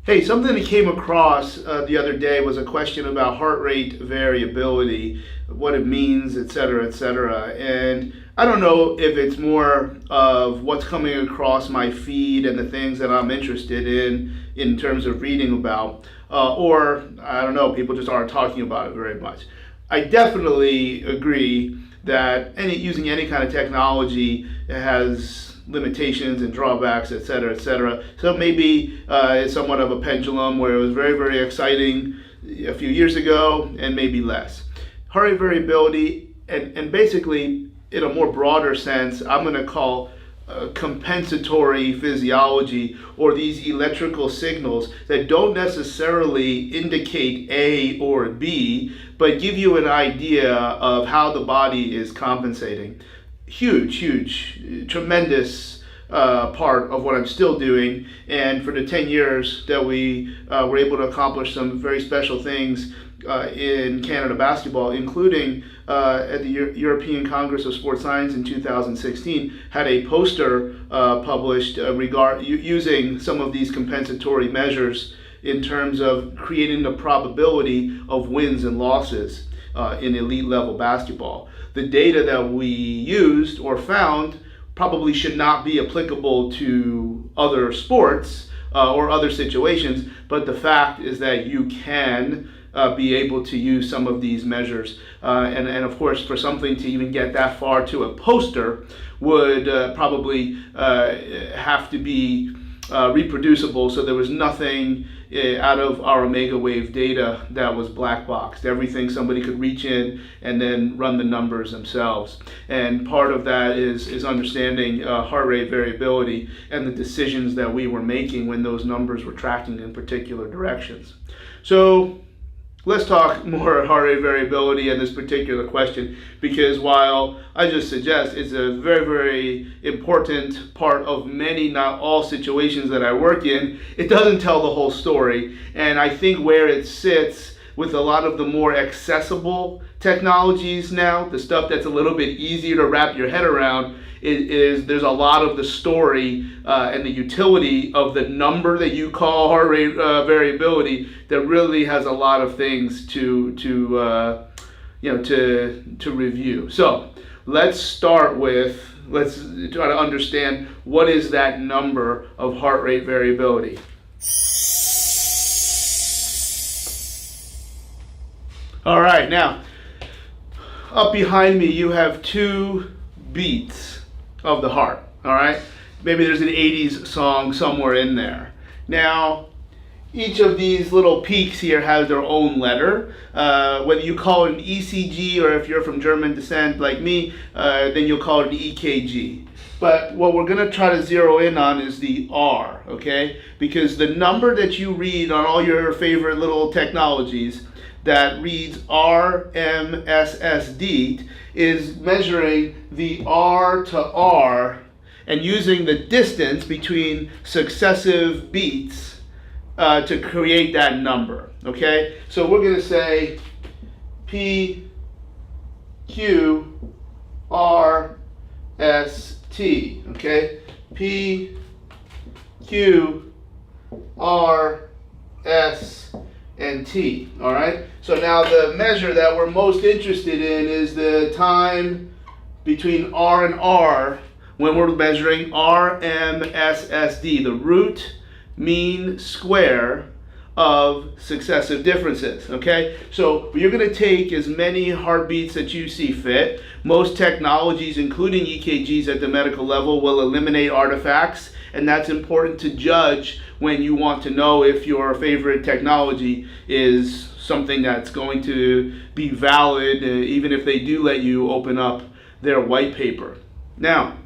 Hey, something that came across the other day was a question about heart rate variability, what it means, et cetera, et cetera. And I don't know if it's more of what's coming across my feed and the things that I'm interested in terms of reading about, or I don't know, people just aren't talking about it very much. I definitely agree that using any kind of technology has limitations and drawbacks, et cetera, et cetera. So maybe it's somewhat of a pendulum where it was very, very exciting a few years ago and maybe less. Heart rate variability, and basically, in a more broader sense, I'm going to call compensatory physiology, or these electrical signals that don't necessarily indicate A or B, but give you an idea of how the body is compensating. Huge, tremendous part of what I'm still doing. And for the 10 years that we were able to accomplish some very special things in Canada basketball, including at the European Congress of Sports Science in 2016, had a poster published using some of these compensatory measures in terms of creating the probability of wins and losses in elite level basketball. The data that we used or found probably should not be applicable to other sports or other situations, but the fact is that you can be able to use some of these measures. And of course, for something to even get that far to a poster would probably have to be reproducible, so there was nothing out of our omega wave data that was black boxed. Everything somebody could reach in and then run the numbers themselves. And part of that is understanding heart rate variability and the decisions that we were making when those numbers were tracking in particular directions. So let's talk more heart rate variability and this particular question, because while I just suggest it's a very, very important part of many, not all situations that I work in, it doesn't tell the whole story. And I think where it sits with a lot of the more accessible technologies now, the stuff that's a little bit easier to wrap your head around, is there's a lot of the story and the utility of the number that you call heart rate variability that really has a lot of things to review. So let's try to understand what is that number of heart rate variability. All right, now up behind me you have two beats of the heart. All right, maybe there's an 80s song somewhere in there. Now each of these little peaks here has their own letter. Whether you call it an ECG, or if you're from German descent like me, then you'll call it an EKG. But what we're going to try to zero in on is the R, okay? Because the number that you read on all your favorite little technologies that reads RMSSD is measuring the R to R and using the distance between successive beats to create that number, okay? So we're going to say P, Q, R, S, T, okay? P, Q, R, S, and T, all right? So now the measure that we're most interested in is the time between R and R when we're measuring RMSSD, the root mean square of successive differences, okay? So you're going to take as many heartbeats that you see fit. Most technologies, including EKGs at the medical level, will eliminate artifacts, and that's important to judge when you want to know if your favorite technology is something that's going to be valid, even if they do let you open up their white paper. Now,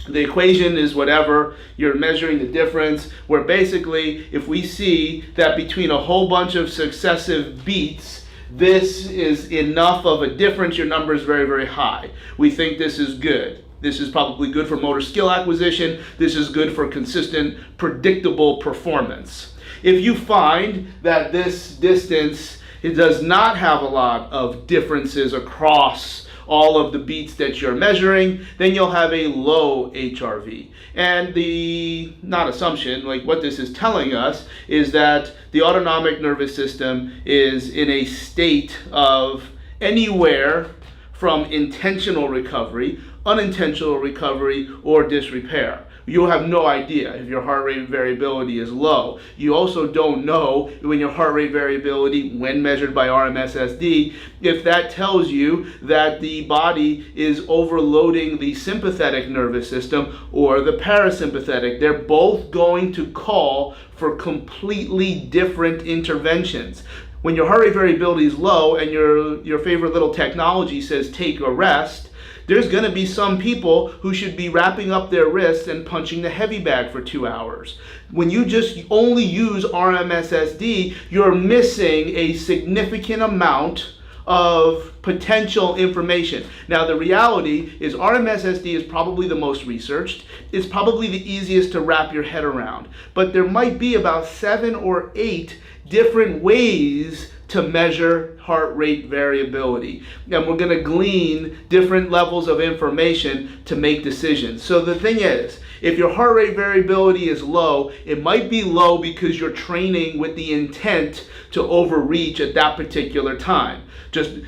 the equation is whatever, you're measuring the difference, where basically if we see that between a whole bunch of successive beats, this is enough of a difference, your number is very, very high. We think this is good. This is probably good for motor skill acquisition. This is good for consistent, predictable performance. If you find that this distance, it does not have a lot of differences across all of the beats that you're measuring, then you'll have a low HRV. And the, not assumption, like what this is telling us is that the autonomic nervous system is in a state of anywhere from intentional recovery, unintentional recovery, or disrepair. You'll have no idea if your heart rate variability is low. You also don't know when your heart rate variability, when measured by RMSSD, if that tells you that the body is overloading the sympathetic nervous system or the parasympathetic. They're both going to call for completely different interventions. When your heart rate variability is low and your favorite little technology says take a rest, there's going to be some people who should be wrapping up their wrists and punching the heavy bag for 2 hours. When you just only use RMSSD, you're missing a significant amount of potential information. Now, the reality is RMSSD is probably the most researched. It's probably the easiest to wrap your head around. But there might be about 7 or 8 different ways to measure heart rate variability. And we're going to glean different levels of information to make decisions. So the thing is, if your heart rate variability is low, it might be low because you're training with the intent to overreach at that particular time.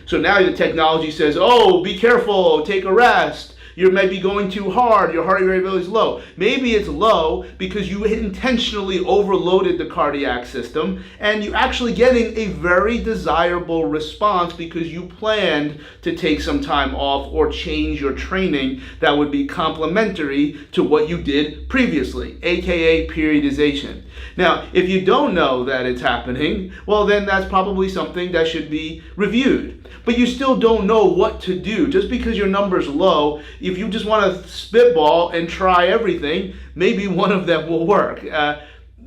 So now the technology says, oh, be careful, take a rest. You might be going too hard, your heart rate variability is low. Maybe it's low because you intentionally overloaded the cardiac system and you're actually getting a very desirable response because you planned to take some time off or change your training that would be complementary to what you did previously, aka periodization. Now, if you don't know that it's happening, well then that's probably something that should be reviewed. But you still don't know what to do. Just because your number's low, if you just want to spitball and try everything, maybe one of them will work.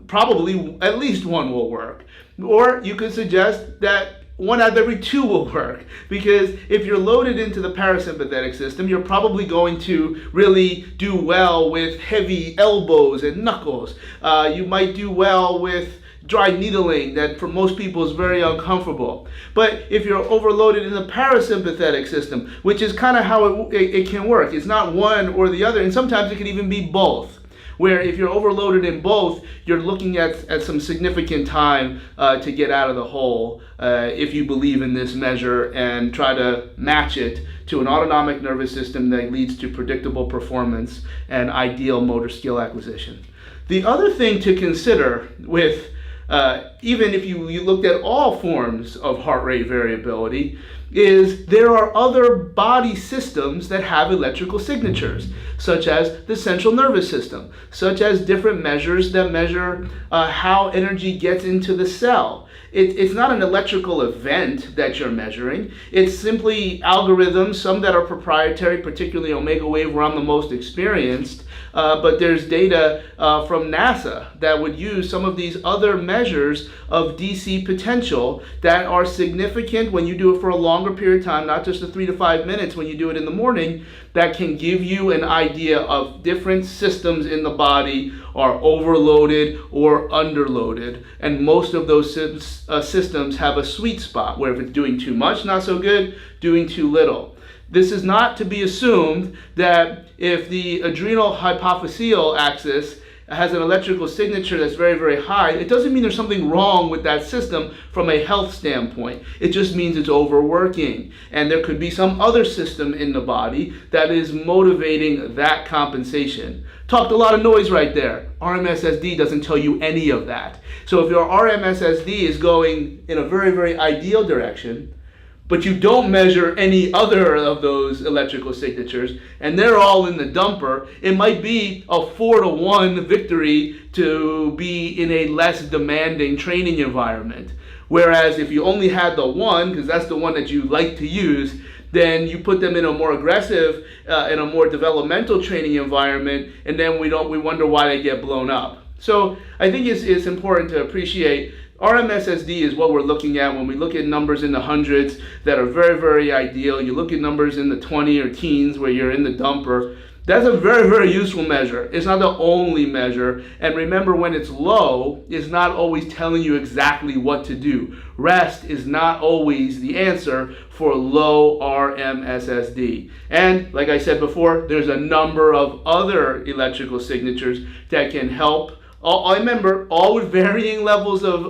Probably at least one will work. Or you could suggest that 1 out of every 2 will work, because if you're loaded into the parasympathetic system, you're probably going to really do well with heavy elbows and knuckles. You might do well with dry needling that for most people is very uncomfortable. But if you're overloaded in the parasympathetic system, which is kind of how it can work, it's not one or the other, and sometimes it can even be both. Where if you're overloaded in both, you're looking at some significant time to get out of the hole if you believe in this measure and try to match it to an autonomic nervous system that leads to predictable performance and ideal motor skill acquisition. The other thing to consider with even if you looked at all forms of heart rate variability, is there are other body systems that have electrical signatures, such as the central nervous system, such as different measures that measure how energy gets into the cell. It's not an electrical event that you're measuring. It's simply algorithms, some that are proprietary, particularly omega wave where I'm the most experienced, but there's data from NASA that would use some of these other measures of DC potential that are significant when you do it for a longer period of time, not just the 3 to 5 minutes when you do it in the morning, that can give you an idea of different systems in the body are overloaded or underloaded. And most of those systems have a sweet spot where if it's doing too much, not so good, doing too little. This is not to be assumed that if the adrenal hypophyseal axis has an electrical signature that's very, very high, it doesn't mean there's something wrong with that system from a health standpoint. It just means it's overworking. And there could be some other system in the body that is motivating that compensation. Talked a lot of noise right there. RMSSD doesn't tell you any of that. So if your RMSSD is going in a very, very ideal direction, but you don't measure any other of those electrical signatures, and they're all in the dumper, it might be a 4-to-1 victory to be in a less demanding training environment. Whereas if you only had the one, because that's the one that you like to use, then you put them in a more aggressive, in a more developmental training environment, and then we wonder why they get blown up. So I think it's important to appreciate RMSSD is what we're looking at when we look at numbers in the hundreds that are very, very ideal. You look at numbers in the 20 or teens where you're in the dumper. That's a very, very useful measure. It's not the only measure. And remember, when it's low, it's not always telling you exactly what to do. Rest is not always the answer for low RMSSD. And like I said before, there's a number of other electrical signatures that can help. I remember, all with varying levels of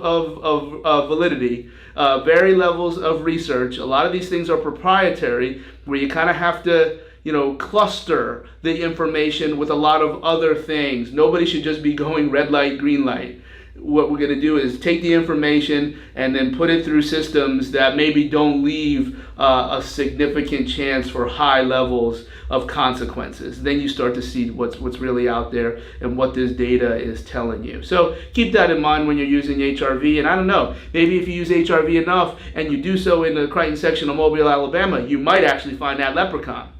validity, varying levels of research. A lot of these things are proprietary, where you kind of have to cluster the information with a lot of other things. Nobody should just be going red light, green light. What we're going to do is take the information and then put it through systems that maybe don't leave a significant chance for high levels of consequences. Then you start to see what's really out there and what this data is telling you. So keep that in mind when you're using HRV. And I don't know, maybe if you use HRV enough and you do so in the Crichton section of Mobile, Alabama, you might actually find that leprechaun.